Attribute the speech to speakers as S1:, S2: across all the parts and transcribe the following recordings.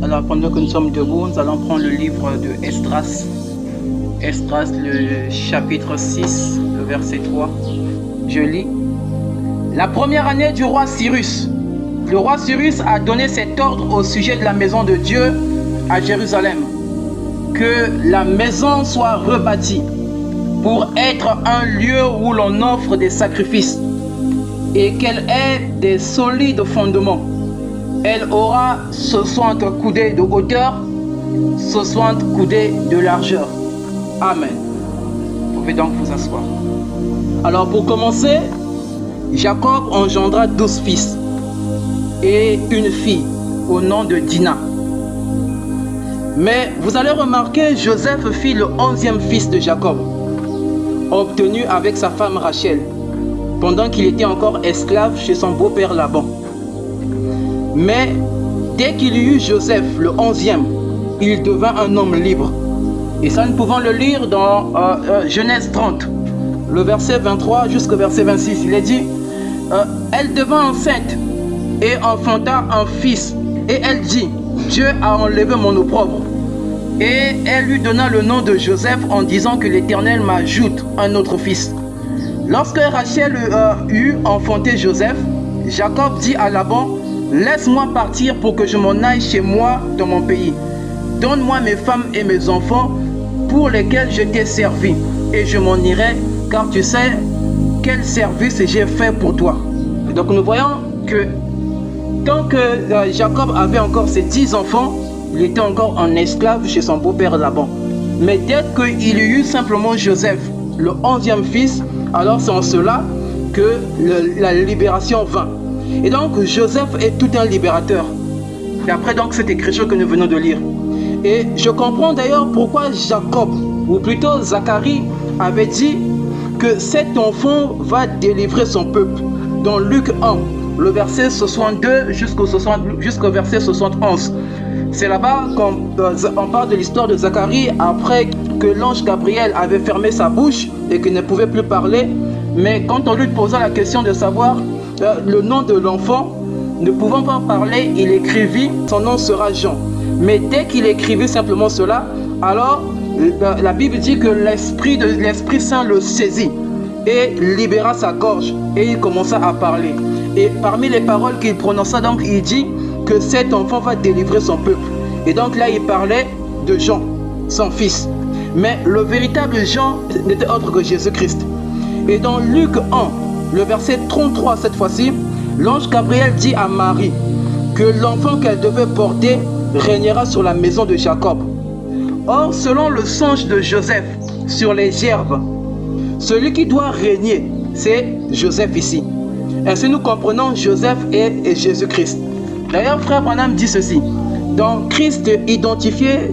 S1: Alors, pendant que nous sommes debout, nous allons prendre le livre de Esdras. Esdras, le chapitre 6, le verset 3. Je lis. La première année du roi Cyrus, le roi Cyrus a donné cet ordre au sujet de la maison de Dieu à Jérusalem. Que la maison soit rebâtie pour être un lieu où l'on offre des sacrifices et qu'elle ait des solides fondements. Elle aura 60 coudées de hauteur, 60 coudées de largeur. Amen. Vous pouvez donc vous asseoir. Alors pour commencer, Jacob engendra 12 fils et une fille au nom de Dina. Mais vous allez remarquer, Joseph fit le 11e fils de Jacob, obtenu avec sa femme Rachel, pendant qu'il était encore esclave chez son beau-père Laban. Mais dès qu'il y eut Joseph, le 11e, il devint un homme libre. Et ça, nous pouvons le lire dans Genèse 30, le verset 23 jusqu'au verset 26. Il est dit, elle devint enceinte et enfanta un fils. Et elle dit, Dieu a enlevé mon opprobre. Et elle lui donna le nom de Joseph en disant que l'Éternel m'ajoute un autre fils. Lorsque Rachel eut enfanté Joseph, Jacob dit à Laban, laisse-moi partir pour que je m'en aille chez moi dans mon pays. Donne-moi mes femmes et mes enfants pour lesquels je t'ai servi, et je m'en irai, car tu sais quel service j'ai fait pour toi. Et donc nous voyons que tant que Jacob avait encore ses 10 enfants, il était encore en esclave chez son beau-père Laban. Mais dès qu'il y eut simplement Joseph, le 11e fils, alors c'est en cela que la libération vint. Et donc Joseph est tout un libérateur. D'après donc cette écriture que nous venons de lire. Et je comprends d'ailleurs pourquoi Jacob, ou plutôt Zacharie, avait dit que cet enfant va délivrer son peuple. Dans Luc 1, le verset 62 jusqu'au verset 71. C'est là-bas qu'on parle de l'histoire de Zacharie après que l'ange Gabriel avait fermé sa bouche et qu'il ne pouvait plus parler. Mais quand on lui posa la question de savoir le nom de l'enfant, ne pouvant pas parler, il écrivit « Son nom sera Jean ». Mais dès qu'il écrivit simplement cela, alors la Bible dit que l'Esprit Saint le saisit et libéra sa gorge et il commença à parler. Et parmi les paroles qu'il prononça, donc il dit que cet enfant va délivrer son peuple. Et donc là, il parlait de Jean, son fils. Mais le véritable Jean n'était autre que Jésus-Christ. Et dans Luc 1, le verset 33 cette fois-ci, l'ange Gabriel dit à Marie que l'enfant qu'elle devait porter régnera sur la maison de Jacob. Or, selon le songe de Joseph sur les gerbes, celui qui doit régner, c'est Joseph ici. Ainsi, nous comprenons Joseph et Jésus-Christ. D'ailleurs, frère Branham dit ceci. Christ est identifié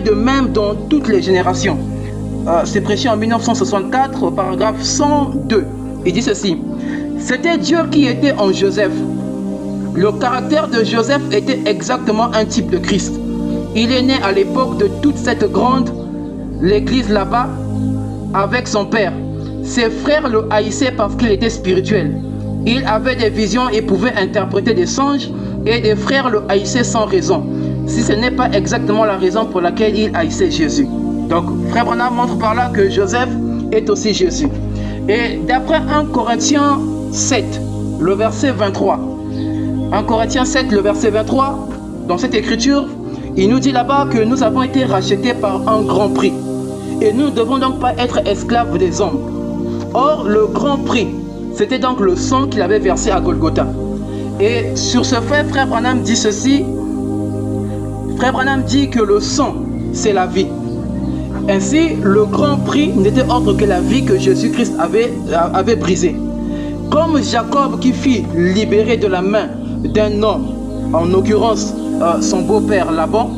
S1: de même dans toutes les générations. C'est prêché en 1964 au paragraphe 102. Il dit ceci. C'était Dieu qui était en Joseph. Le caractère de Joseph était exactement un type de Christ. Il est né à l'époque de toute cette grande, l'église là-bas, avec son père. Ses frères le haïssaient parce qu'il était spirituel. Il avait des visions et pouvait interpréter des songes, et des frères le haïssaient sans raison, si ce n'est pas exactement la raison pour laquelle il haïssait Jésus. Donc, frère Branham montre par là que Joseph est aussi Jésus. Et d'après 1 Corinthiens 7, le verset 23, 1 Corinthiens 7, le verset 23, dans cette écriture, il nous dit là-bas que nous avons été rachetés par un grand prix. Et nous ne devons donc pas être esclaves des hommes. Or, le grand prix, c'était donc le sang qu'il avait versé à Golgotha. Et sur ce fait, frère Branham dit ceci. Frère Branham dit que le sang, c'est la vie. Ainsi, le grand prix n'était autre que la vie que Jésus-Christ avait brisée. Comme Jacob qui fut libéré de la main d'un homme, en l'occurrence son beau-père Laban,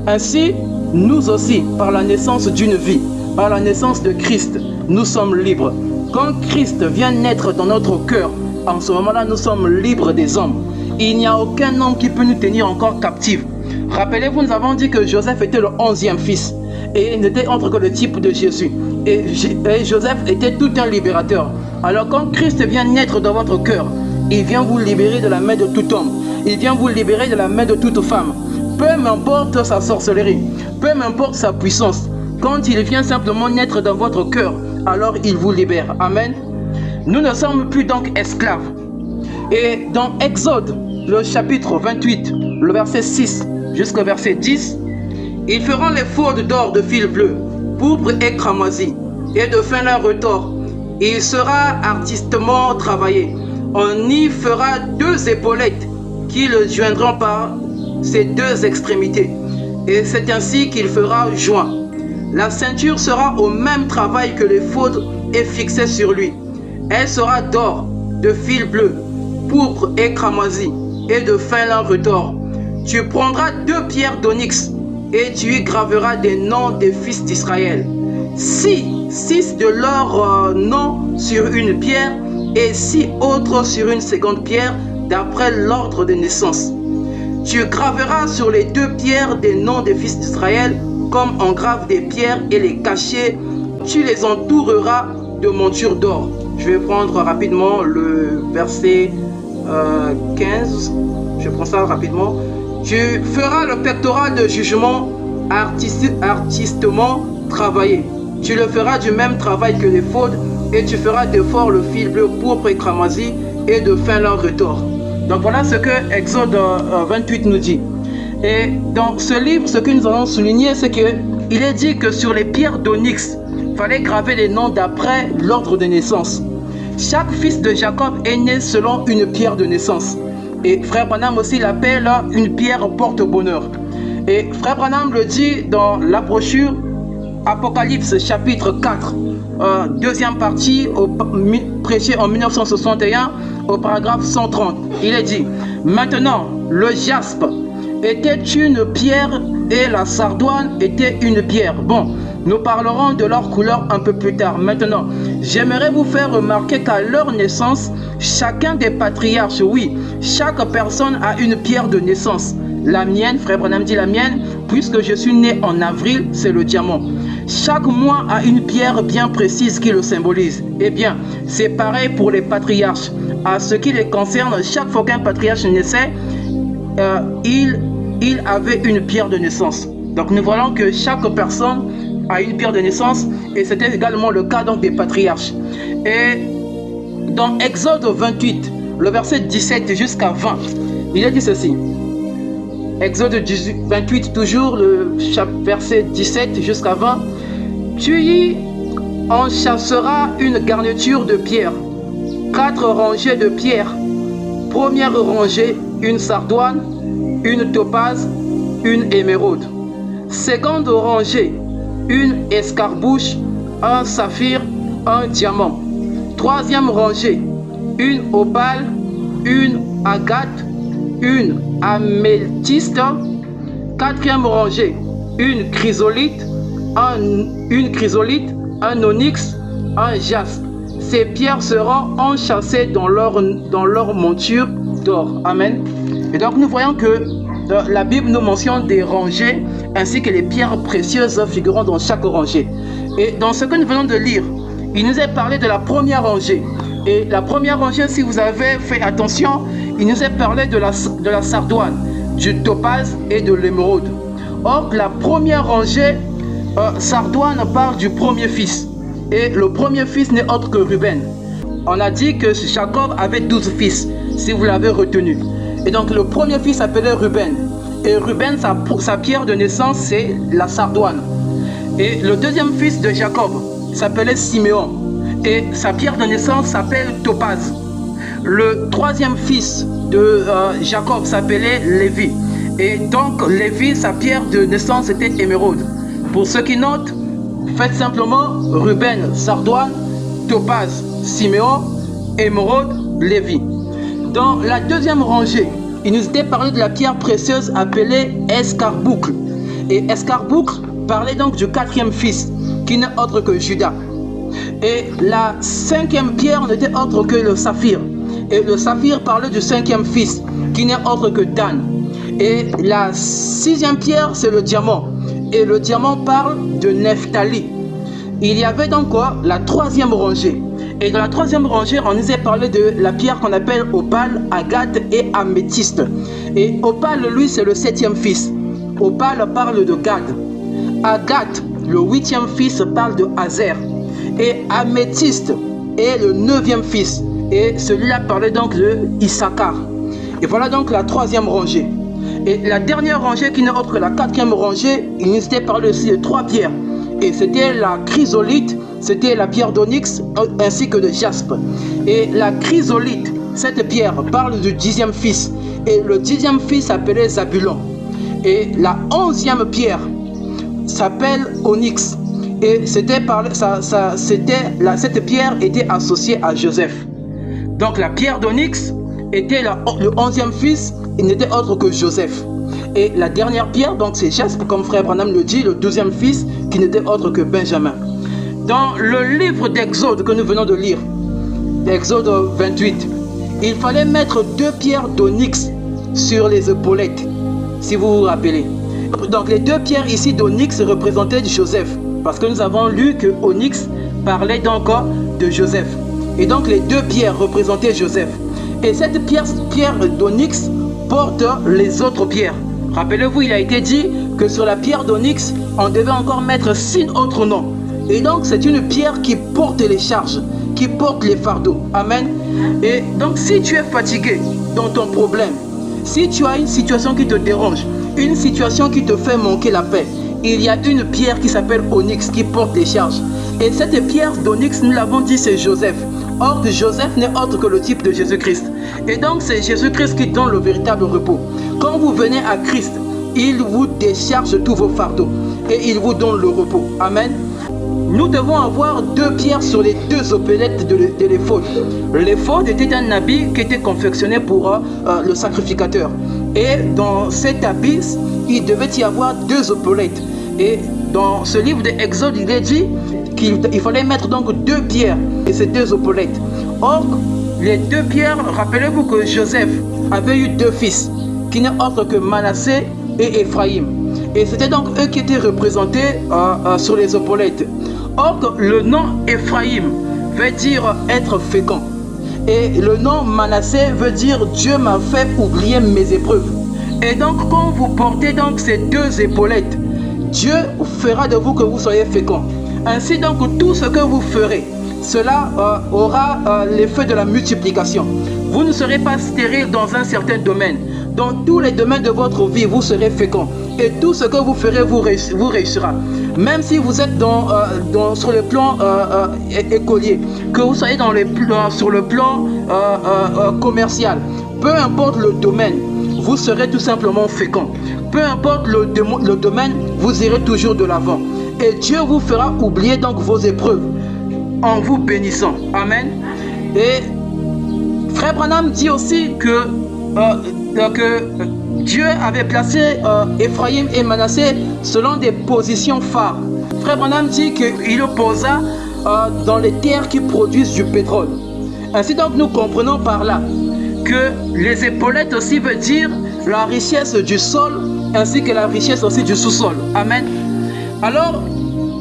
S1: ainsi, nous aussi, par la naissance d'une vie, par la naissance de Christ, nous sommes libres. Quand Christ vient naître dans notre cœur, en ce moment-là, nous sommes libres des hommes. Il n'y a aucun homme qui peut nous tenir encore captifs. Rappelez-vous, nous avons dit que Joseph était le 11e fils et il n'était autre que le type de Jésus. Et Joseph était tout un libérateur. Alors quand Christ vient naître dans votre cœur, il vient vous libérer de la main de tout homme. il vient vous libérer de la main de toute femme. Peu m'importe sa sorcellerie, peu m'importe sa puissance. Quand il vient simplement naître dans votre cœur, alors il vous libère. Amen. Nous ne sommes plus donc esclaves. Et dans Exode, le chapitre 28, le verset 6 jusqu'au verset 10, ils feront les faudes d'or de fil bleu, pourpre et cramoisi, et de fin lin retors. Il sera artistement travaillé. On y fera 2 épaulettes qui le joindront par ses 2 extrémités. Et c'est ainsi qu'il fera joint. La ceinture sera au même travail que les faudes et fixée sur lui. Elle sera d'or, de fil bleu, pourpre et cramoisi, et de fin lin retors. Tu prendras 2 pierres d'onyx, et tu y graveras des noms des fils d'Israël. 6 de leurs noms sur une pierre, et 6 autres sur une seconde pierre, d'après l'ordre de naissance. Tu graveras sur les 2 pierres des noms des fils d'Israël, comme on grave des pierres et les cachets. Tu les entoureras de montures d'or. Je vais prendre rapidement le verset 15. Je prends ça rapidement. Tu feras le pectoral de jugement artistement travaillé. Tu le feras du même travail que les faudes, et tu feras de fort le fil bleu, pourpre et cramoisi, et de fin lin retors. Donc voilà ce que Exode 28 nous dit. Et dans ce livre, ce que nous allons souligner, c'est qu'il est dit que sur les pierres d'onyx, il fallait graver les noms d'après l'ordre de naissance. Chaque fils de Jacob est né selon une pierre de naissance. Et Frère Branham aussi l'appelle une pierre porte-bonheur. Et Frère Branham le dit dans la brochure Apocalypse chapitre 4, deuxième partie, prêché en 1961 au paragraphe 130. Il est dit: maintenant le jaspe était une pierre et la sardoine était une pierre. Bon, nous parlerons de leur couleur un peu plus tard. Maintenant, j'aimerais vous faire remarquer qu'à leur naissance, chacun des patriarches, oui, chaque personne a une pierre de naissance. La mienne, Frère Branham dit la mienne, puisque je suis né en avril, c'est le diamant. Chaque mois a une pierre bien précise qui le symbolise. Eh bien, c'est pareil pour les patriarches. À ce qui les concerne, chaque fois qu'un patriarche naissait, il avait une pierre de naissance. Donc nous voyons que chaque personne a une pierre de naissance, et c'était également le cas donc des patriarches. Et dans Exode 28, le verset 17 jusqu'à 20, il est dit ceci. Exode 28, toujours le verset 17 jusqu'à 20. Tu y enchasseras une garniture de pierre, 4 rangées de pierres. Première rangée, une sardoine, une topaze, une émeraude. Seconde rangée, une escarbouche, un saphir, un diamant. Troisième rangée, une opale, une agate, une améthyste. Quatrième rangée, une chrysolite, un onyx, un jaspe. Ces pierres seront enchâssées dans leur monture d'or. Amen. Et donc nous voyons que la Bible nous mentionne des rangées ainsi que les pierres précieuses figurant dans chaque rangée. Et dans ce que nous venons de lire, il nous est parlé de la première rangée. Et la première rangée, si vous avez fait attention, il nous est parlé de la sardoine, du topaze et de l'émeraude. Or, la première rangée, sardoine parle du premier fils. Et le premier fils n'est autre que Ruben. On a dit que Jacob avait 12 fils, si vous l'avez retenu. Et donc le premier fils s'appelait Ruben. Et Ruben, sa pierre de naissance, c'est la sardoine. Et le deuxième fils de Jacob s'appelait Siméon. Et sa pierre de naissance s'appelle Topaze. Le troisième fils de Jacob s'appelait Lévi. Et donc Lévi, sa pierre de naissance était émeraude. Pour ceux qui notent, faites simplement Ruben, sardoine, Topaze, Siméon, émeraude, Lévi. Dans la deuxième rangée, il nous était parlé de la pierre précieuse appelée escarboucle. Et escarboucle parlait donc du quatrième fils, qui n'est autre que Judas. Et la cinquième pierre n'était autre que le saphir. Et le saphir parlait du cinquième fils, qui n'est autre que Dan. Et la sixième pierre, c'est le diamant. Et le diamant parle de Nephtali. Il y avait donc quoi? La troisième rangée. Et dans la troisième rangée, on nous a parlé de la pierre qu'on appelle opale, agate et améthyste. Et opale, lui, c'est le 7e fils. Opale parle de Gad. Agate, le 8e fils, parle de Hazer. Et améthyste est le 9e fils. Et celui-là parlait donc de Issachar. Et voilà donc la troisième rangée. Et la dernière rangée, qui n'est autre que la 4e rangée, il nous était parlé aussi de 3 pierres. Et c'était la chrysolite, c'était la pierre d'onyx ainsi que de jaspe. Et la chrysolite, cette pierre, parle du 10e fils. Et le 10e fils s'appelait Zabulon. Et la 11e pierre s'appelle onyx. Et cette pierre était associée à Joseph. Donc la pierre d'onyx était le 11e fils, il n'était autre que Joseph. Et la dernière pierre, donc c'est jaspe, comme frère Branham le dit, le 12e fils, qui n'était autre que Benjamin. Dans le livre d'Exode que nous venons de lire, Exode 28, il fallait mettre 2 pierres d'onyx sur les épaulettes, si vous vous rappelez. Donc les 2 pierres ici d'onyx représentaient Joseph, parce que nous avons lu que onyx parlait donc de Joseph. Et donc les 2 pierres représentaient Joseph. Et cette pierre d'onyx porte les autres pierres. Rappelez-vous, il a été dit que sur la pierre d'onyx, on devait encore mettre 6 autres noms. Et donc c'est une pierre qui porte les charges, qui porte les fardeaux. Amen. Et donc si tu es fatigué dans ton problème, si tu as une situation qui te dérange, une situation qui te fait manquer la paix, il y a une pierre qui s'appelle onyx qui porte les charges. Et cette pierre d'onyx, nous l'avons dit, c'est Joseph. Or, Joseph n'est autre que le type de Jésus-Christ. Et donc, c'est Jésus-Christ qui donne le véritable repos. Quand vous venez à Christ, il vous décharge tous vos fardeaux et il vous donne le repos. Amen. Nous devons avoir 2 pierres sur les 2 épaulettes de l'éphod. L'éphod était un habit qui était confectionné pour le sacrificateur. Et dans cet habit, il devait y avoir 2 épaulettes. Et dans ce livre d'Exode, il est dit qu'il fallait mettre donc 2 pierres et ces 2 épaulettes. Or, les 2 pierres, rappelez-vous que Joseph avait eu 2 fils, qui n'est autre que Manassé et Ephraïm. Et c'était donc eux qui étaient représentés sur les épaulettes. Or, le nom Ephraïm veut dire être fécond. Et le nom Manassé veut dire Dieu m'a fait oublier mes épreuves. Et donc, quand vous portez donc ces 2 épaulettes, Dieu fera de vous que vous soyez fécond. Ainsi donc, tout ce que vous ferez, cela aura l'effet de la multiplication. Vous ne serez pas stérile dans un certain domaine. Dans tous les domaines de votre vie, vous serez fécond. Et tout ce que vous ferez, vous réussira. Même si vous êtes sur le plan écolier, que vous soyez sur le plan commercial, peu importe le domaine, vous serez tout simplement fécond. Peu importe le domaine, vous irez toujours de l'avant. Et Dieu vous fera oublier donc vos épreuves en vous bénissant. Amen. Et Frère Branham dit aussi que Dieu avait placé Ephraïm et Manassé selon des positions phares. Frère Branham dit qu'il le posa dans les terres qui produisent du pétrole. Ainsi donc nous comprenons par là que les épaulettes aussi veut dire la richesse du sol ainsi que la richesse aussi du sous-sol. Amen. Alors,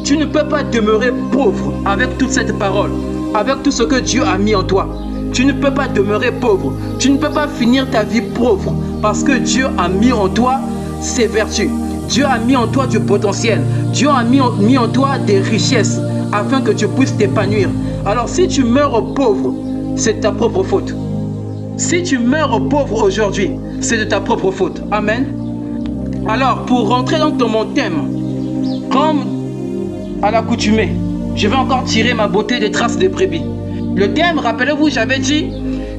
S1: tu ne peux pas demeurer pauvre avec toute cette parole, avec tout ce que Dieu a mis en toi. Tu ne peux pas demeurer pauvre. Tu ne peux pas finir ta vie pauvre parce que Dieu a mis en toi ses vertus. Dieu a mis en toi du potentiel. Dieu a mis en toi des richesses afin que tu puisses t'épanouir. Alors si tu meurs pauvre, c'est de ta propre faute. Si tu meurs pauvre aujourd'hui, c'est de ta propre faute. Amen. Alors, pour rentrer donc dans mon thème, comme à l'accoutumée, je vais encore tirer ma beauté des traces des brebis. Le thème, rappelez-vous, j'avais dit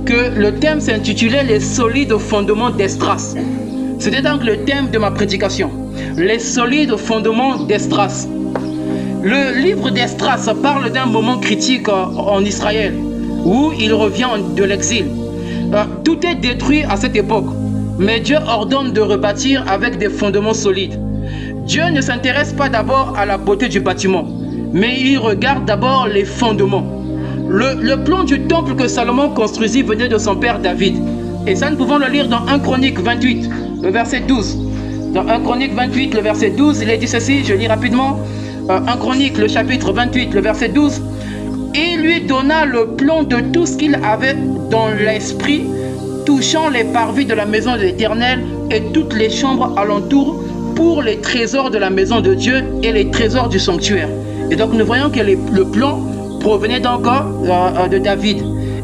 S1: que le thème s'intitulait « Les solides fondements d'Esdras ». C'était donc le thème de ma prédication. Les solides fondements d'Esdras. Le livre d'Esdras parle d'un moment critique en Israël, où il revient de l'exil. Tout est détruit à cette époque, mais Dieu ordonne de rebâtir avec des fondements solides. Dieu ne s'intéresse pas d'abord à la beauté du bâtiment, mais il regarde d'abord les fondements. Le plan du temple que Salomon construisit venait de son père David. Et ça, nous pouvons le lire dans 1 Chronique 28, le verset 12. Dans 1 Chronique 28, le verset 12, il est dit ceci, je lis rapidement. 1 Chronique, le chapitre 28, le verset 12. Il lui donna le plan de tout ce qu'il avait dans l'esprit, touchant les parvis de la maison de l'Éternel et toutes les chambres alentour pour les trésors de la maison de Dieu et les trésors du sanctuaire. Et donc nous voyons que le plan provenait encore de David.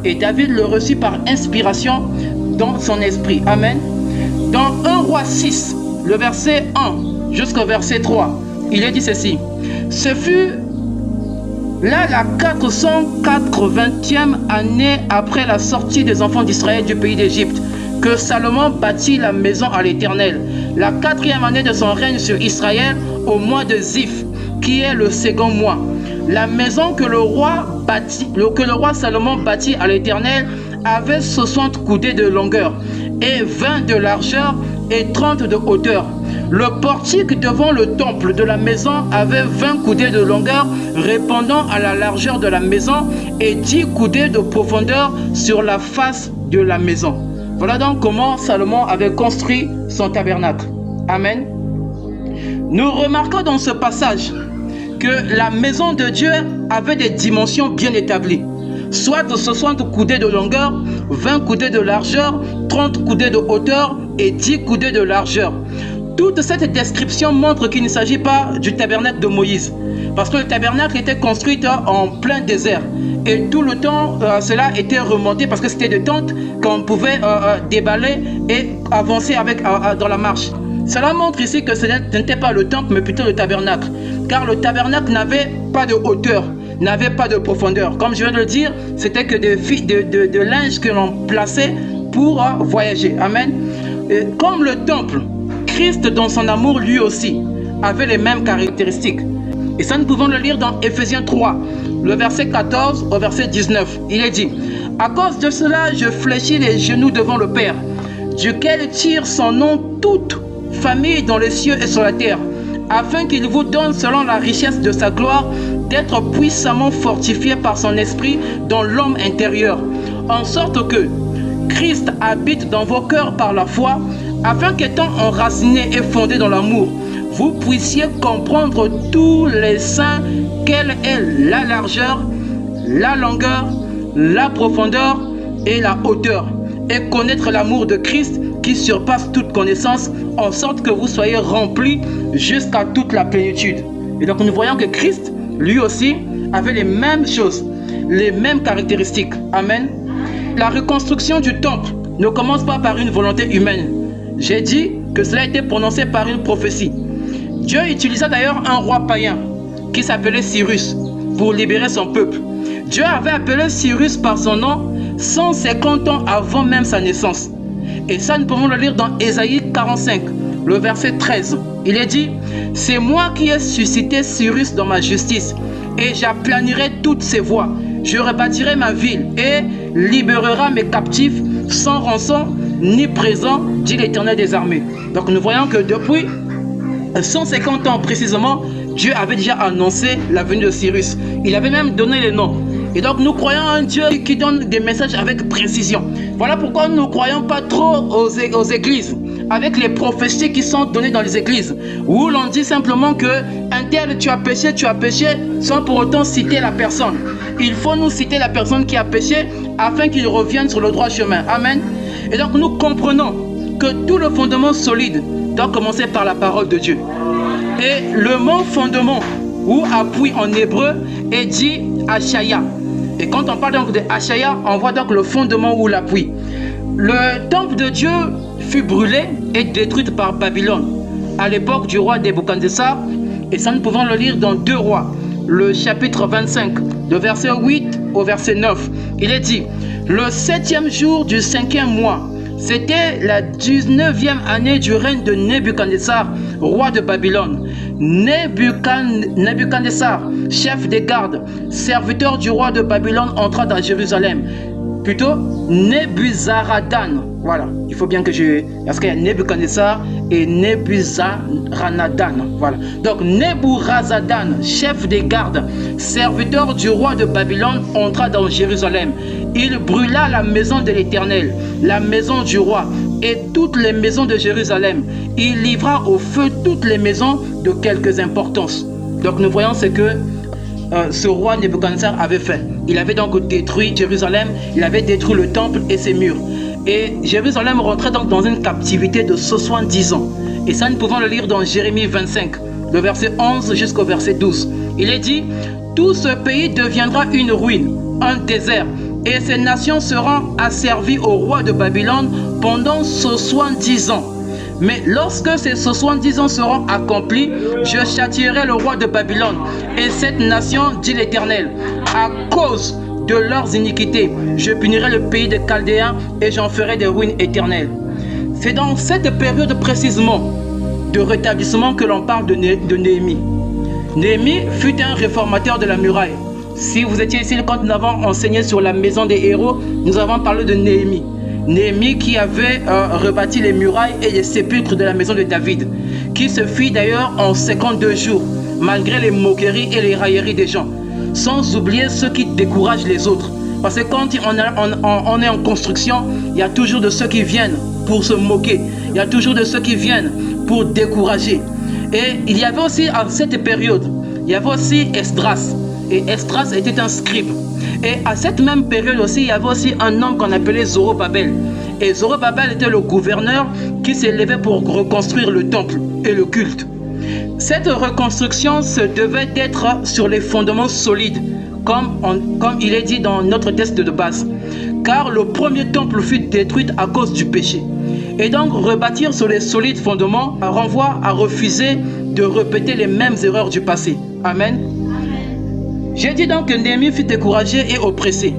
S1: Et David le reçut par inspiration dans son esprit. Amen. Dans 1 Roi 6, le verset 1 jusqu'au verset 3, il est dit ceci. Ce fut là la 480e année après la sortie des enfants d'Israël du pays d'Égypte que Salomon bâtit la maison à l'Éternel. La 4e année de son règne sur Israël, au mois de Ziph, qui est le second mois. La maison que le roi Salomon bâtit à l'Éternel avait 60 coudées de longueur et 20 de largeur et 30 de hauteur. Le portique devant le temple de la maison avait 20 coudées de longueur répondant à la largeur de la maison et 10 coudées de profondeur sur la face de la maison. Voilà donc comment Salomon avait construit son tabernacle. Amen. Nous remarquons dans ce passage que la maison de Dieu avait des dimensions bien établies. Soit 60 coudées de longueur, 20 coudées de largeur, 30 coudées de hauteur et 10 coudées de largeur. Toute cette description montre qu'il ne s'agit pas du tabernacle de Moïse. Parce que le tabernacle était construit en plein désert. Et tout le temps, cela était remonté parce que c'était des tentes qu'on pouvait déballer et avancer avec dans la marche. Cela montre ici que ce n'était pas le temple, mais plutôt le tabernacle. Car le tabernacle n'avait pas de hauteur, n'avait pas de profondeur. Comme je viens de le dire, c'était que de linge que l'on plaçait pour voyager. Amen. Et comme le temple, Christ dans son amour lui aussi avait les mêmes caractéristiques. Et ça, nous pouvons le lire dans Éphésiens 3, le verset 14 au verset 19. Il est dit, « À cause de cela, je fléchis les genoux devant le Père, duquel tire son nom toute famille dans les cieux et sur la terre, afin qu'il vous donne selon la richesse de sa gloire d'être puissamment fortifié par son esprit dans l'homme intérieur, en sorte que Christ habite dans vos cœurs par la foi, afin qu'étant enracinés et fondés dans l'amour, vous puissiez comprendre tous les saints quelle est la largeur, la longueur, la profondeur et la hauteur, et connaître l'amour de Christ qui surpasse toute connaissance, en sorte que vous soyez remplis jusqu'à toute la plénitude. Et donc nous voyons que Christ, lui aussi, avait les mêmes choses, les mêmes caractéristiques. Amen. La reconstruction du temple ne commence pas par une volonté humaine. J'ai dit que cela a été prononcé par une prophétie. Dieu utilisa d'ailleurs un roi païen qui s'appelait Cyrus pour libérer son peuple. Dieu avait appelé Cyrus par son nom 150 ans avant même sa naissance. Et ça, nous pouvons le lire dans Ésaïe 45, le verset 13. Il est dit, « C'est moi qui ai suscité Cyrus dans ma justice, et j'aplanirai toutes ses voies. Je rebâtirai ma ville et libérera mes captifs sans rançon ni présent, dit l'Éternel des armées. » Donc nous voyons que depuis 150 ans précisément, Dieu avait déjà annoncé la venue de Cyrus. Il avait même donné les noms. Et donc nous croyons en un Dieu qui donne des messages avec précision. Voilà pourquoi nous ne croyons pas trop aux églises, avec les prophéties qui sont données dans les églises, où l'on dit simplement que un tel tu as péché, sans pour autant citer la personne. Il faut nous citer la personne qui a péché afin qu'il revienne sur le droit chemin. Amen. Et donc nous comprenons que tout le fondement solide doit commencer par la parole de Dieu. Et le mot fondement ou appui en hébreu est dit Ashaya. Et quand on parle donc de Ashaya, on voit donc le fondement ou l'appui. Le temple de Dieu fut brûlé et détruit par Babylone à l'époque du roi Nebuchadnezzar. Et ça, nous pouvons le lire dans 2 Rois, le chapitre 25, de verset 8 au verset 9. Il est dit, le 7e jour du 5e mois, c'était la 19e année du règne de Nebuchadnezzar, roi de Babylone. Nebuchadnezzar, chef des gardes, serviteur du roi de Babylone, entra dans Jérusalem. Plutôt, Nebuzaradan. Voilà, il faut bien que je... Parce qu'il y a Nebuchadnezzar et Nebuzaradan. Voilà. Donc, Nebuzaradan, chef des gardes, serviteur du roi de Babylone, entra dans Jérusalem. Il brûla la maison de l'Éternel, la maison du roi et toutes les maisons de Jérusalem. Il livra au feu toutes les maisons de quelque importance. Donc, nous voyons ce que ce roi Nebuchadnezzar avait fait. Il avait donc détruit Jérusalem, il avait détruit le temple et ses murs. Et Jérusalem rentrait donc dans une captivité de 70 ans. Et ça, nous pouvons le lire dans Jérémie 25, le verset 11 jusqu'au verset 12. Il est dit, « Tout ce pays deviendra une ruine, un désert, et ces nations seront asservies au roi de Babylone pendant 70 ans. Mais lorsque ces 70 ans seront accomplis, je châtierai le roi de Babylone et cette nation, dit l'Éternel, à cause de leurs iniquités. Je punirai le pays des Chaldéens et j'en ferai des ruines éternelles. » C'est dans cette période précisément de rétablissement que l'on parle de Néhémie. Néhémie fut un réformateur de la muraille. Si vous étiez ici quand nous avons enseigné sur la maison des héros, nous avons parlé de Néhémie. Néhémie qui avait rebâti les murailles et les sépulcres de la maison de David, qui se fit d'ailleurs en 52 jours, malgré les moqueries et les railleries des gens, sans oublier ceux qui découragent les autres. Parce que quand on est en construction, il y a toujours de ceux qui viennent pour se moquer, il y a toujours de ceux qui viennent pour décourager. Et il y avait aussi à cette période, il y avait aussi Esdras, et Esdras était un scribe. Et à cette même période aussi, il y avait aussi un homme qu'on appelait Zorobabel. Et Zorobabel était le gouverneur qui s'élevait pour reconstruire le temple et le culte. Cette reconstruction se devait d'être sur les fondements solides, comme il est dit dans notre texte de base. Car le premier temple fut détruit à cause du péché. Et donc rebâtir sur les solides fondements renvoie à refuser de répéter les mêmes erreurs du passé. Amen. J'ai dit donc que Néhémie fut découragé et oppressé.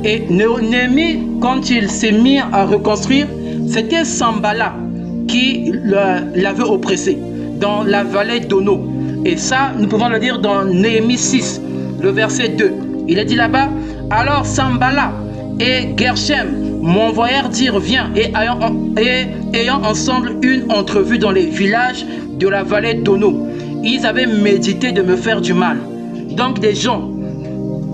S1: Et Néhémie, quand il s'est mis à reconstruire, c'était Sanballat qui l'avait oppressé dans la vallée d'Ono. Et ça, nous pouvons le dire dans Néhémie 6, le verset 2. Il est dit là-bas, « Alors Sanballat et Geshem m'envoyèrent dire, viens, et ayant ensemble une entrevue dans les villages de la vallée d'Ono. Ils avaient médité de me faire du mal. » Donc des gens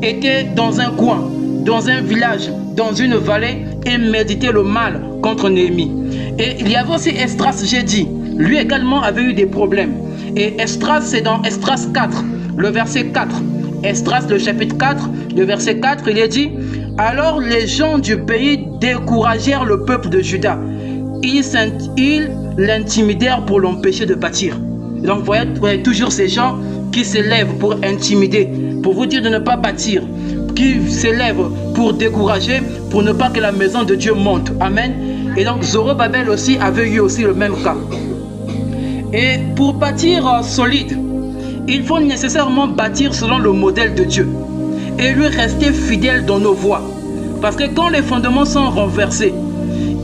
S1: étaient dans un coin, dans un village, dans une vallée et méditaient le mal contre Néhémie. Et il y avait aussi Esdras, j'ai dit, lui également avait eu des problèmes. Et Esdras, c'est dans Esdras 4, le verset 4. Esdras, le chapitre 4, le verset 4, il est dit, « Alors les gens du pays découragèrent le peuple de Juda. Ils l'intimidèrent pour l'empêcher de bâtir. » Donc vous voyez toujours ces gens qui s'élèvent pour intimider, pour vous dire de ne pas bâtir, qui s'élèvent pour décourager, pour ne pas que la maison de Dieu monte. Amen. Et donc Zorobabel aussi avait eu aussi le même cas. Et pour bâtir solide, il faut nécessairement bâtir selon le modèle de Dieu et lui rester fidèle dans nos voies. Parce que quand les fondements sont renversés,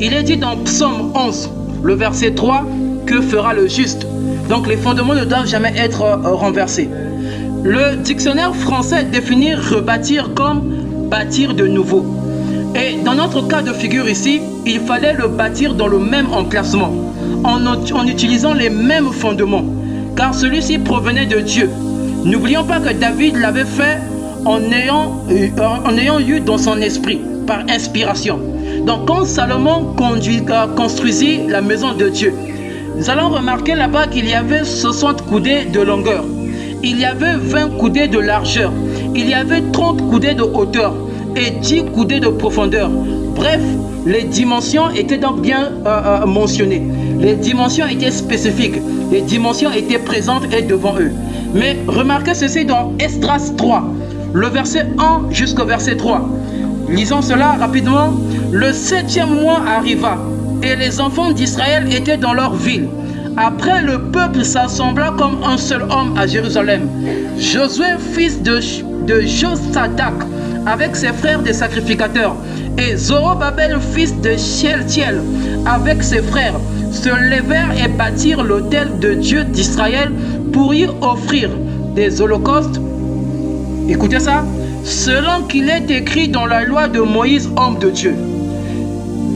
S1: il est dit dans Psaume 11, le verset 3, que fera le juste? Donc les fondements ne doivent jamais être renversés. Le dictionnaire français définit rebâtir comme bâtir de nouveau. Et dans notre cas de figure ici, il fallait le bâtir dans le même emplacement, en utilisant les mêmes fondements, car celui-ci provenait de Dieu. N'oublions pas que David l'avait fait en ayant eu dans son esprit, par inspiration. Donc quand Salomon construisit la maison de Dieu, nous allons remarquer là-bas qu'il y avait 60 coudées de longueur, il y avait 20 coudées de largeur, il y avait 30 coudées de hauteur et 10 coudées de profondeur. Bref, les dimensions étaient donc bien mentionnées. Les dimensions étaient spécifiques, les dimensions étaient présentes et devant eux. Mais remarquez ceci dans Esdras 3, le verset 1 jusqu'au verset 3. Lisons cela rapidement. Le 7e mois arriva et les enfants d'Israël étaient dans leur ville. Après, le peuple s'assembla comme un seul homme à Jérusalem. Josué, fils de Josadak, avec ses frères des sacrificateurs, et Zorobabel, fils de Shealtiel, avec ses frères, se levèrent et bâtirent l'autel de Dieu d'Israël pour y offrir des holocaustes. Écoutez ça, selon qu'il est écrit dans la loi de Moïse, homme de Dieu.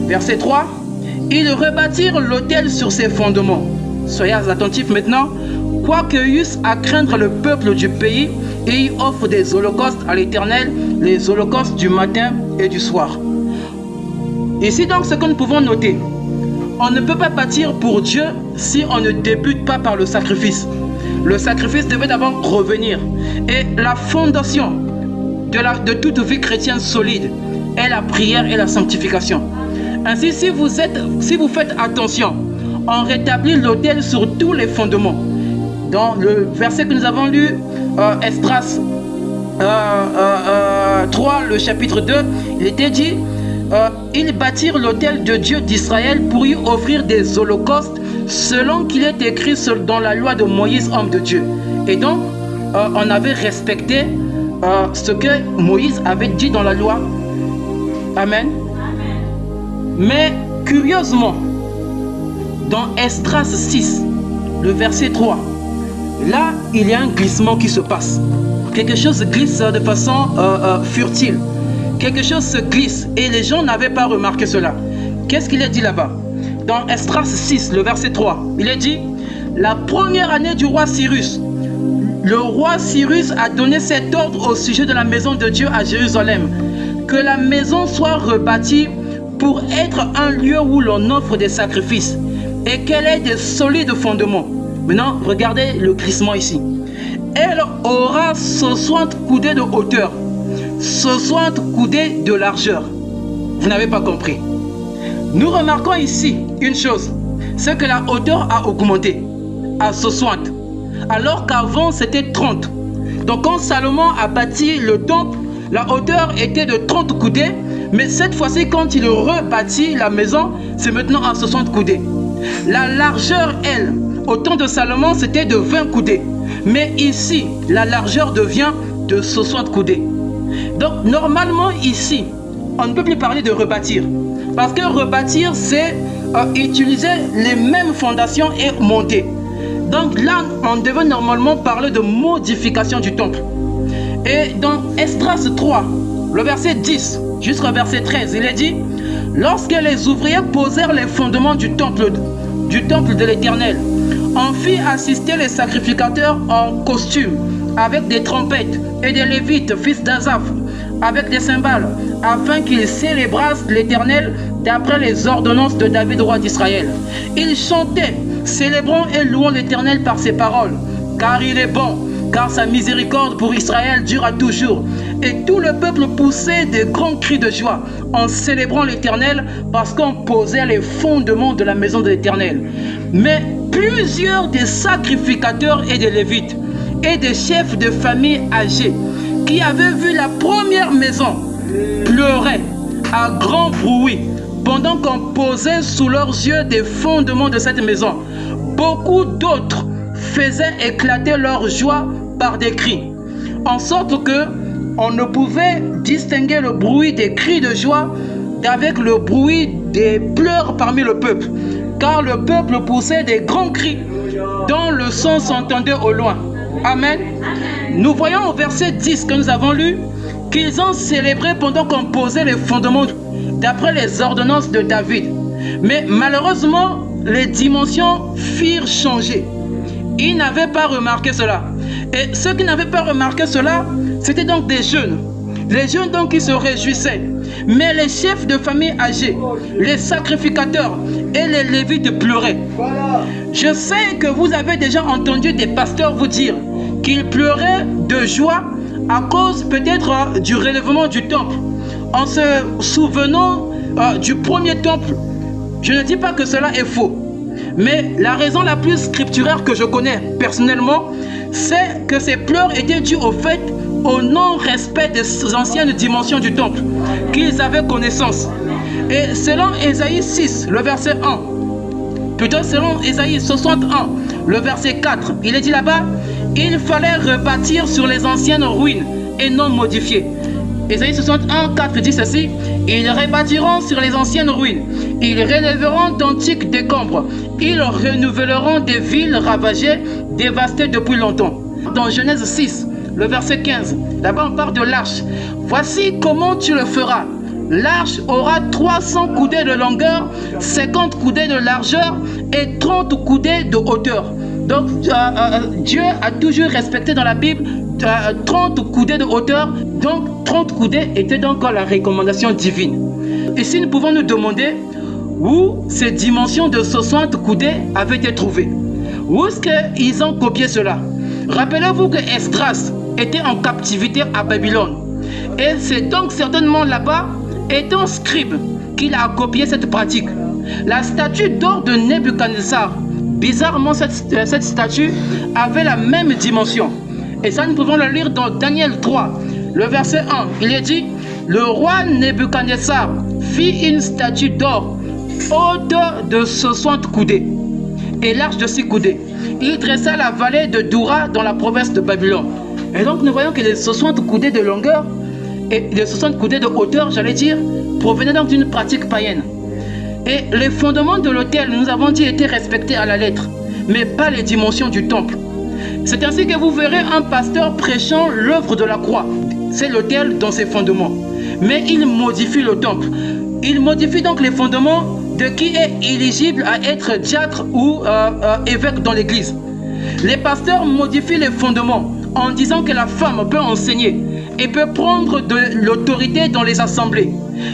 S1: Verset 3. Ils rebâtirent l'autel sur ses fondements. Soyez attentifs maintenant. Quoique eussent à craindre le peuple du pays, et y offrent des holocaustes à l'Éternel, les holocaustes du matin et du soir. Ici donc ce que nous pouvons noter, on ne peut pas bâtir pour Dieu si on ne débute pas par le sacrifice. le sacrifice devait d'abord revenir. Et la fondation de toute vie chrétienne solide est la prière et la sanctification. Ainsi, si vous faites attention, on rétablit l'autel sur tous les fondements. Dans le verset que nous avons lu, Esdras 3, le chapitre 2, il était dit, ils bâtirent l'autel de Dieu d'Israël pour y offrir des holocaustes selon qu'il est écrit dans la loi de Moïse, homme de Dieu. Et donc, on avait respecté ce que Moïse avait dit dans la loi. Amen. Mais curieusement, dans Esdras 6, le verset 3, là, il y a un glissement qui se passe. Quelque chose glisse de façon furtive. Quelque chose se glisse et les gens n'avaient pas remarqué cela. Qu'est-ce qu'il est dit là-bas? Dans Esdras 6, le verset 3, il est dit, la première année du roi Cyrus, le roi Cyrus a donné cet ordre au sujet de la maison de Dieu à Jérusalem, que la maison soit rebâtie pour être un lieu où l'on offre des sacrifices et qu'elle ait de solides fondements. Maintenant, regardez le glissement ici. Elle aura 60 coudées de hauteur, 60 coudées de largeur. Vous n'avez pas compris. Nous remarquons ici une chose, c'est que la hauteur a augmenté à 60, alors qu'avant c'était 30. Donc quand Salomon a bâti le temple, la hauteur était de 30 coudées, mais cette fois-ci quand il rebâtit la maison, c'est maintenant à 60 coudées. La largeur, elle, au temps de Salomon, c'était de 20 coudées. Mais ici, la largeur devient de 60 coudées. Donc, normalement, ici, on ne peut plus parler de rebâtir. Parce que rebâtir, c'est utiliser les mêmes fondations et monter. Donc là, on devait normalement parler de modification du temple. Et dans Esdras 3, le verset 10 jusqu'au verset 13, il est dit, lorsque les ouvriers posèrent les fondements du temple de l'Éternel, on fit assister les sacrificateurs en costume, avec des trompettes, et des lévites, fils d'Azaph, avec des cymbales, afin qu'ils célébrassent l'Éternel d'après les ordonnances de David, roi d'Israël. Ils chantaient, célébrant et louant l'Éternel par ses paroles, car il est bon, car sa miséricorde pour Israël dure à toujours. Et tout le peuple poussait des grands cris de joie en célébrant l'Éternel parce qu'on posait les fondements de la maison de l'Éternel. Mais plusieurs des sacrificateurs et des lévites et des chefs de famille âgés qui avaient vu la première maison pleuraient à grand bruit pendant qu'on posait sous leurs yeux des fondements de cette maison. Beaucoup d'autres faisaient éclater leur joie par des cris, en sorte que on ne pouvait distinguer le bruit des cris de joie d'avec le bruit des pleurs parmi le peuple, car le peuple poussait des grands cris dont le son s'entendait au loin. Amen. Nous voyons au verset 10 que nous avons lu qu'ils ont célébré pendant qu'on posait les fondements d'après les ordonnances de David. Mais malheureusement, les dimensions firent changer. Ils n'avaient pas remarqué cela. Et ceux qui n'avaient pas remarqué cela, c'était donc des jeunes. Les jeunes donc qui se réjouissaient. Mais les chefs de famille âgés, les sacrificateurs et les lévites pleuraient. Je sais que vous avez déjà entendu des pasteurs vous dire qu'ils pleuraient de joie à cause peut-être du relèvement du temple. En se souvenant du premier temple, je ne dis pas que cela est faux. Mais la raison la plus scripturaire que je connais personnellement, c'est que ces pleurs étaient dus au non-respect des anciennes dimensions du temple, qu'ils avaient connaissance. Et selon Ésaïe 6, le verset 1, plutôt selon Ésaïe 61, le verset 4, il est dit là-bas, il fallait rebâtir sur les anciennes ruines et non modifier. Ésaïe 61, 4 dit ceci, ils rebâtiront sur les anciennes ruines, ils relèveront d'antiques décombres, ils renouvelleront des villes ravagées, dévastées depuis longtemps. Dans Genèse 6, le verset 15, là-bas on parle de l'arche. Voici comment tu le feras. L'arche aura 300 coudées de longueur, 50 coudées de largeur et 30 coudées de hauteur. Donc Dieu a toujours respecté dans la Bible 30 coudées de hauteur. Donc 30 coudées était donc la recommandation divine. Ici nous pouvons nous demander où ces dimensions de 60 coudées avaient été trouvées. Où est-ce qu'ils ont copié cela? Rappelez-vous que Esdras était en captivité à Babylone. Et c'est donc certainement là-bas, étant scribe, qu'il a copié cette pratique. La statue d'or de Nebuchadnezzar, bizarrement cette statue avait la même dimension. Et ça nous pouvons le lire dans Daniel 3, le verset 1. Il est dit, le roi Nebuchadnezzar fit une statue d'or haute de 60 coudées et large de 6 coudées. Il dressa la vallée de Doura dans la province de Babylone. Et donc nous voyons que les 60 coudées de longueur et les 60 coudées de hauteur, j'allais dire, provenaient donc d'une pratique païenne. Et les fondements de l'autel, nous avons dit, étaient respectés à la lettre, mais pas les dimensions du temple. C'est ainsi que vous verrez un pasteur prêchant l'œuvre de la croix. C'est l'autel dans ses fondements. Mais il modifie le temple. Il modifie donc les fondements de qui est éligible à être diacre ou évêque dans l'église. Les pasteurs modifient les fondements en disant que la femme peut enseigner et peut prendre de l'autorité dans les assemblées.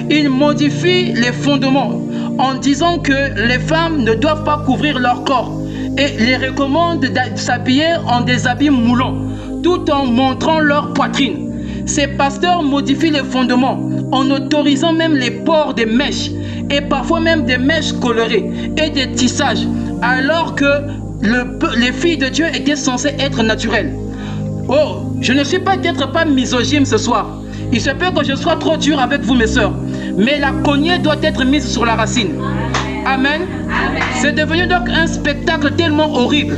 S1: Ils modifient les fondements en disant que les femmes ne doivent pas couvrir leur corps et les recommandent de s'habiller en des habits moulants tout en montrant leur poitrine. Ces pasteurs modifient les fondements en autorisant même les ports des mèches et parfois même des mèches colorées et des tissages alors que les filles de Dieu étaient censées être naturelles. Oh, je ne suis peut-être pas misogyne ce soir. Il se peut que je sois trop dur avec vous mes sœurs, mais la cognée doit être mise sur la racine. Amen. C'est devenu donc un spectacle tellement horrible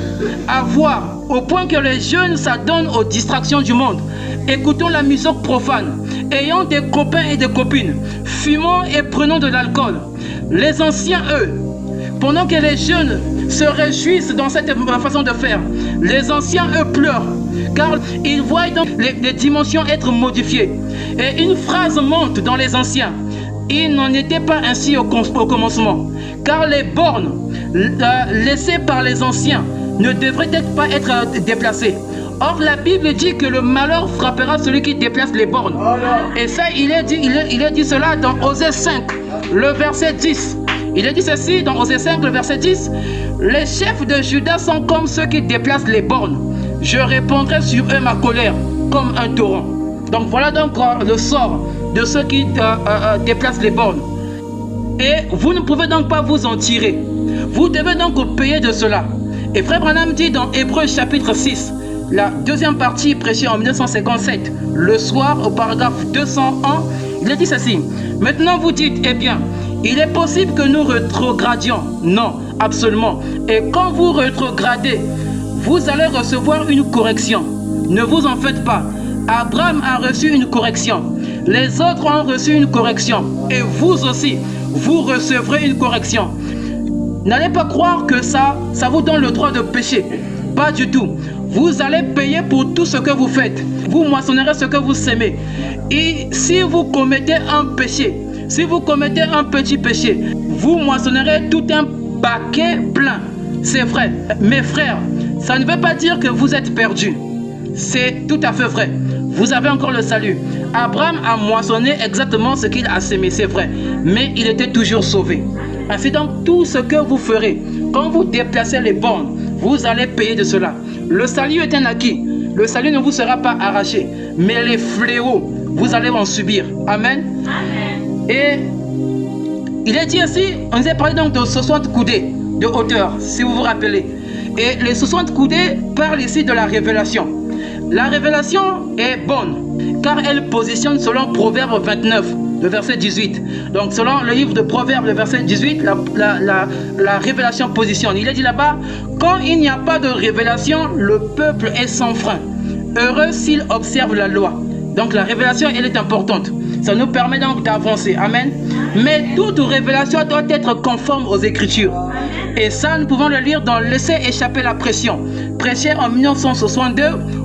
S1: à voir au point que les jeunes s'adonnent aux distractions du monde, écoutant la musique profane, ayant des copains et des copines, fumant et prenant de l'alcool. Les anciens, eux, pendant que les jeunes se réjouissent dans cette façon de faire, les anciens, eux, pleurent, car ils voient donc les dimensions être modifiées. Et une phrase monte dans les anciens. Il n'en était pas ainsi au commencement, car les bornes laissées par les anciens ne devraient pas être déplacées. Or, la Bible dit que le malheur frappera celui qui déplace les bornes. Et ça, il est dit cela dans Osée 5, le verset 10. Il est dit ceci dans Osée 5, le verset 10. Les chefs de Juda sont comme ceux qui déplacent les bornes. Je répandrai sur eux ma colère comme un torrent. Donc voilà donc le sort de ceux qui déplacent les bornes. Et vous ne pouvez donc pas vous en tirer. Vous devez donc payer de cela. Et Frère Branham dit dans Hébreux chapitre 6, la deuxième partie prêchée en 1957, le soir au paragraphe 201, il a dit ceci. Maintenant vous dites, eh bien, il est possible que nous rétrogradions. Non, absolument. Et quand vous rétrogradez, vous allez recevoir une correction. Ne vous en faites pas. Abraham a reçu une correction. Les autres ont reçu une correction. Et vous aussi, vous recevrez une correction. N'allez pas croire que ça vous donne le droit de pécher. Pas du tout. Vous allez payer pour tout ce que vous faites. Vous moissonnerez ce que vous sémez. Et si vous commettez un péché, si vous commettez un petit péché, vous moissonnerez tout un paquet plein. C'est vrai. Mes frères, ça ne veut pas dire que vous êtes perdus. C'est tout à fait vrai. Vous avez encore le salut. Abraham a moissonné exactement ce qu'il a sémé, c'est vrai. Mais il était toujours sauvé. Ainsi donc, tout ce que vous ferez, quand vous déplacez les bornes, vous allez payer de cela. Le salut est un acquis. Le salut ne vous sera pas arraché. Mais les fléaux, vous allez en subir. Amen. Amen. Et il est dit ainsi, on nous a parlé donc de 60 coudées de hauteur, si vous vous rappelez. Et les 60 coudées parlent ici de la révélation. La révélation est bonne, car elle positionne selon Proverbe 29, le verset 18. Donc selon le livre de Proverbes, le verset 18, la révélation positionne. Il est dit là-bas, quand il n'y a pas de révélation, le peuple est sans frein. Heureux s'il observe la loi. Donc la révélation, elle est importante. Ça nous permet donc d'avancer. Amen. Mais toute révélation doit être conforme aux Écritures. Et ça, nous pouvons le lire dans Laissez échapper la pression, prêché en 1962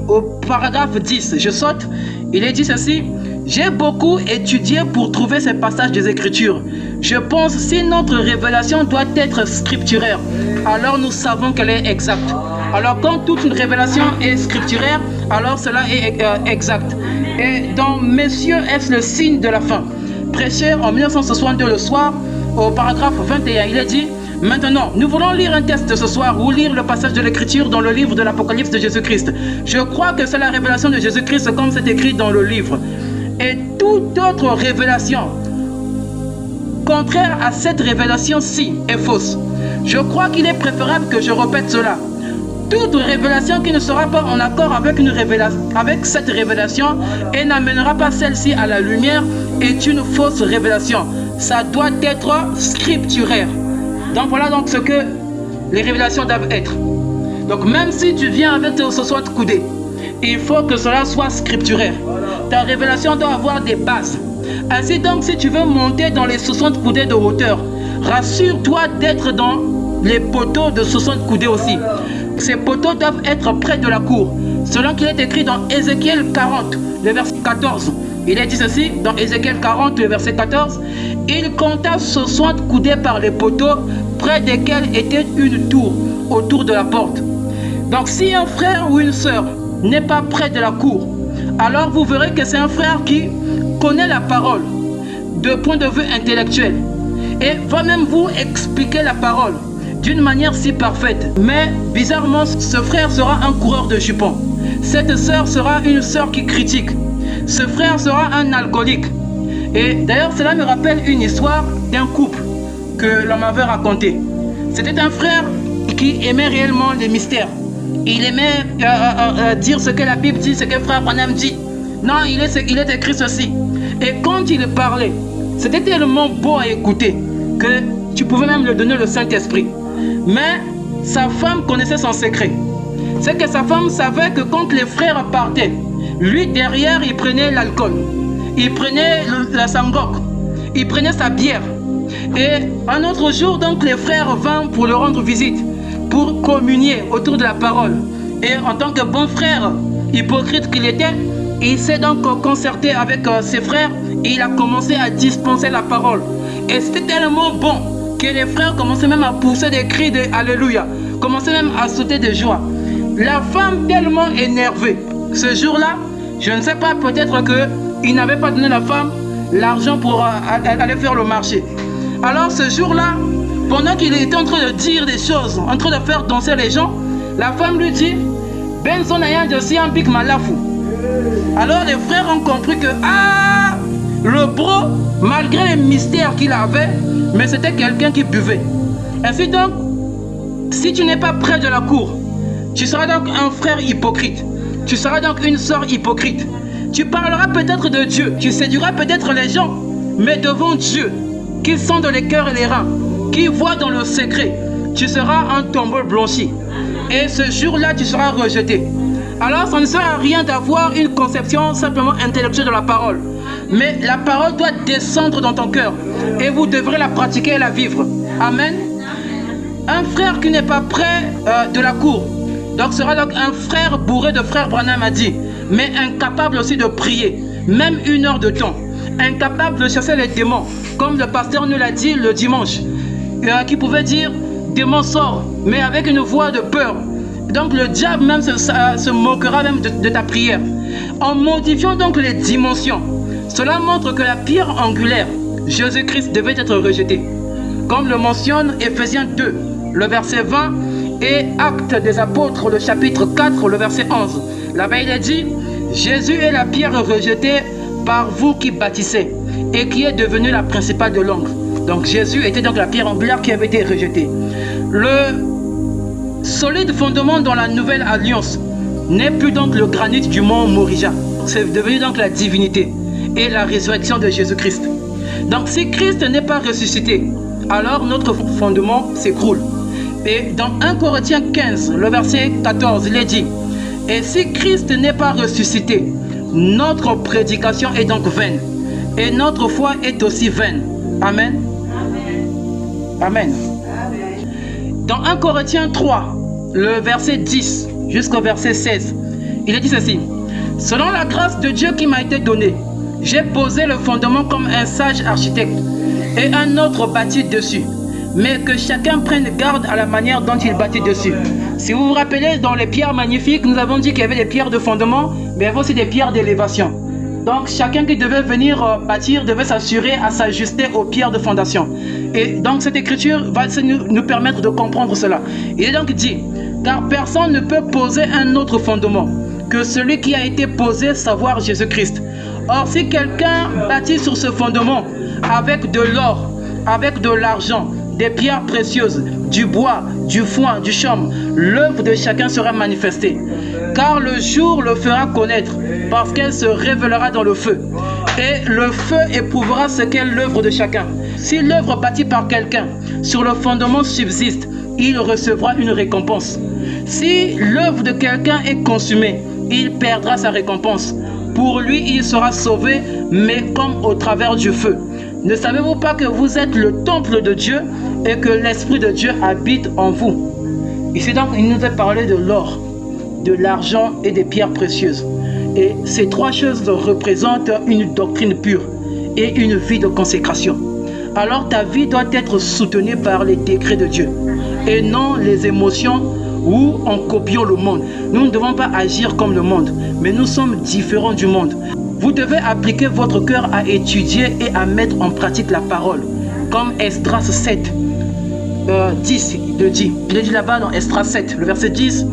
S1: au paragraphe 10. Je saute. Il est dit ceci. J'ai beaucoup étudié pour trouver ces passages des Écritures. Je pense si notre révélation doit être scripturaire, alors nous savons qu'elle est exacte. Alors quand toute une révélation est scripturaire, alors cela est exact. Et dans Messieurs, est-ce le signe de la fin? Prêché en 1962 le soir, au paragraphe 21, il est dit Maintenant, nous voulons lire un texte ce soir ou lire le passage de l'Écriture dans le livre de l'Apocalypse de Jésus-Christ. Je crois que c'est la révélation de Jésus-Christ comme c'est écrit dans le livre. Et toute autre révélation contraire à cette révélation-ci est fausse. Je crois qu'il est préférable que je répète cela. Toute révélation qui ne sera pas en accord avec cette révélation et n'amènera pas celle-ci à la lumière est une fausse révélation. Ça doit être scripturaire. Donc voilà donc ce que les révélations doivent être. Donc même si tu viens avec tes 60 coudées, il faut que cela soit scripturaire. Ta révélation doit avoir des bases. Ainsi donc, si tu veux monter dans les 60 coudées de hauteur, rassure-toi d'être dans les poteaux de 60 coudées aussi. Ces poteaux doivent être près de la cour. Selon qu'il est écrit dans Ézéchiel 40, le verset 14. Il est dit ceci, dans Ézéchiel 40, le verset 14. Il compta 60 coudées par les poteaux, près desquels était une tour, autour de la porte. Donc si un frère ou une sœur n'est pas près de la cour, alors vous verrez que c'est un frère qui connaît la parole de point de vue intellectuel et va même vous expliquer la parole d'une manière si parfaite. Mais bizarrement, ce frère sera un coureur de jupons. Cette sœur sera une sœur qui critique. Ce frère sera un alcoolique. Et d'ailleurs, cela me rappelle une histoire d'un couple que l'on m'avait raconté. C'était un frère qui aimait réellement les mystères. Il aimait dire ce que la Bible dit, ce que frère Branham dit. Non, il est écrit ceci. Et quand il parlait, c'était tellement beau à écouter que tu pouvais même lui donner le Saint-Esprit. Mais sa femme connaissait son secret. C'est que sa femme savait que quand les frères partaient, lui derrière, il prenait l'alcool. Il prenait la sangok. Il prenait sa bière. Et un autre jour, donc, les frères vinrent pour le rendre visite, pour communier autour de la parole. Et en tant que bon frère hypocrite qu'il était, il s'est donc concerté avec ses frères et il a commencé à dispenser la parole. Et c'était tellement bon que les frères commençaient même à pousser des cris de Alléluia, commençaient même à sauter de joie. La femme tellement énervée, ce jour-là, je ne sais pas, peut-être qu'il n'avait pas donné à la femme l'argent pour aller faire le marché. Alors ce jour-là, pendant qu'il était en train de dire des choses, en train de faire danser les gens, la femme lui dit « Benson ayan de si un big malafou ». Alors les frères ont compris que le bro, malgré les mystères qu'il avait, mais c'était quelqu'un qui buvait. Ainsi donc, si tu n'es pas près de la cour, tu seras donc un frère hypocrite. Tu seras donc une sœur hypocrite. Tu parleras peut-être de Dieu, tu séduiras peut-être les gens, mais devant Dieu, qui sonde les cœurs et les reins, qui voit dans le secret, tu seras un tombeau blanchi. Et ce jour-là, tu seras rejeté. Alors, ça ne sert à rien d'avoir une conception simplement intellectuelle de la parole. Mais la parole doit descendre dans ton cœur. Et vous devrez la pratiquer et la vivre. Amen. Un frère qui n'est pas près de la cour, donc sera donc un frère bourré de frère Branham a dit, mais incapable aussi de prier, même 1 heure de temps. Incapable de chasser les démons, comme le pasteur nous l'a dit le dimanche. Qui pouvait dire, démon sort, mais avec une voix de peur. Donc le diable même se moquera même de ta prière. En modifiant donc les dimensions, cela montre que la pierre angulaire, Jésus-Christ, devait être rejetée. Comme le mentionne Éphésiens 2, le verset 20 et Actes des Apôtres, le chapitre 4, le verset 11. Là-bas il est dit, Jésus est la pierre rejetée par vous qui bâtissez et qui est devenue la principale de l'angle. Donc Jésus était donc la pierre angulaire qui avait été rejetée. Le solide fondement dans la nouvelle alliance n'est plus donc le granit du mont Morija. C'est devenu donc la divinité et la résurrection de Jésus-Christ. Donc si Christ n'est pas ressuscité, alors notre fondement s'écroule. Et dans 1 Corinthiens 15, le verset 14, il est dit, et si Christ n'est pas ressuscité, notre prédication est donc vaine et notre foi est aussi vaine. Amen. Amen. Dans 1 Corinthiens 3, le verset 10 jusqu'au verset 16, il est dit ceci. Selon la grâce de Dieu qui m'a été donnée, j'ai posé le fondement comme un sage architecte et un autre bâtit dessus. Mais que chacun prenne garde à la manière dont il bâtit dessus. Si vous vous rappelez, dans les pierres magnifiques, nous avons dit qu'il y avait des pierres de fondement, mais il y avait aussi des pierres d'élévation. Donc chacun qui devait venir bâtir devait s'assurer à s'ajuster aux pierres de fondation. Et donc cette écriture va nous permettre de comprendre cela. Il est donc dit, car personne ne peut poser un autre fondement que celui qui a été posé, savoir Jésus-Christ. Or si quelqu'un bâtit sur ce fondement avec de l'or, avec de l'argent, des pierres précieuses, du bois, du foin, du chaume, l'œuvre de chacun sera manifestée. Car le jour le fera connaître, parce qu'elle se révélera dans le feu. Et le feu éprouvera ce qu'est l'œuvre de chacun. Si l'œuvre bâtie par quelqu'un sur le fondement subsiste, il recevra une récompense. Si l'œuvre de quelqu'un est consumée, il perdra sa récompense. Pour lui, il sera sauvé, mais comme au travers du feu. Ne savez-vous pas que vous êtes le temple de Dieu et que l'Esprit de Dieu habite en vous? Ici donc, il nous a parlé de l'or, de l'argent et des pierres précieuses. Et ces trois choses représentent une doctrine pure et une vie de consécration. Alors ta vie doit être soutenue par les décrets de Dieu et non les émotions ou en copiant le monde. Nous ne devons pas agir comme le monde, mais nous sommes différents du monde. Vous devez appliquer votre cœur à étudier et à mettre en pratique la parole, comme Esdras 7, 10, il le dit là-bas dans Esdras 7, le verset 10.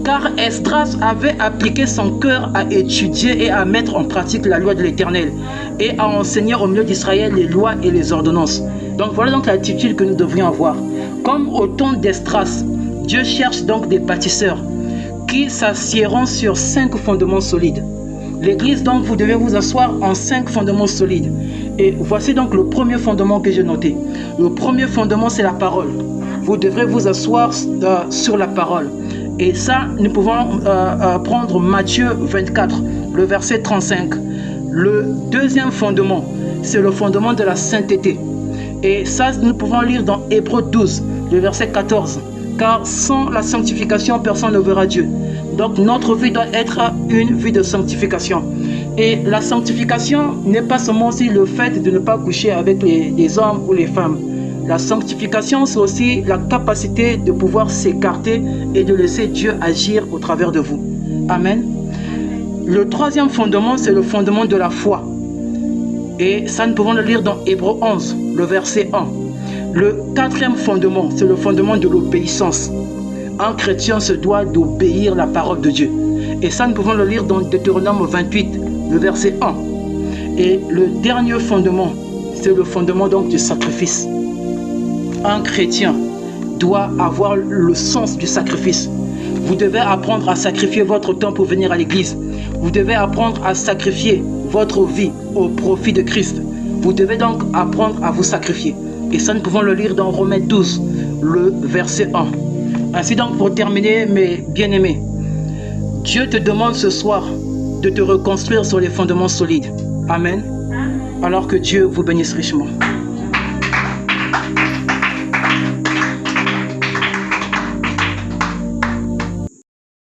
S1: Car Esdras avait appliqué son cœur à étudier et à mettre en pratique la loi de l'Éternel et à enseigner au milieu d'Israël les lois et les ordonnances. Donc voilà donc l'attitude que nous devrions avoir. Comme au temps d'Esdras, Dieu cherche donc des bâtisseurs qui s'assiéront sur 5 fondements solides. L'église donc, vous devez vous asseoir en 5 fondements solides. Et voici donc le premier fondement que j'ai noté. Le premier fondement, c'est la parole. Vous devrez vous asseoir sur la parole. Et ça, nous pouvons prendre Matthieu 24, le verset 35. Le deuxième fondement, c'est le fondement de la sainteté. Et ça, nous pouvons lire dans Hébreux 12, le verset 14. Car sans la sanctification, personne ne verra Dieu. Donc notre vie doit être une vie de sanctification. Et la sanctification n'est pas seulement aussi le fait de ne pas coucher avec les hommes ou les femmes. La sanctification, c'est aussi la capacité de pouvoir s'écarter et de laisser Dieu agir au travers de vous. Amen. Le troisième fondement, c'est le fondement de la foi. Et ça, nous pouvons le lire dans Hébreux 11, le verset 1. Le quatrième fondement, c'est le fondement de l'obéissance. Un chrétien se doit d'obéir la parole de Dieu. Et ça, nous pouvons le lire dans Deutéronome 28, le verset 1. Et le dernier fondement, c'est le fondement donc du sacrifice. Un chrétien doit avoir le sens du sacrifice. Vous devez apprendre à sacrifier votre temps pour venir à l'église. Vous devez apprendre à sacrifier votre vie au profit de Christ. Vous devez donc apprendre à vous sacrifier. Et ça, nous pouvons le lire dans Romains 12, le verset 1. Ainsi donc, pour terminer, mes bien-aimés, Dieu te demande ce soir de te reconstruire sur les fondements solides. Amen. Alors que Dieu vous bénisse richement.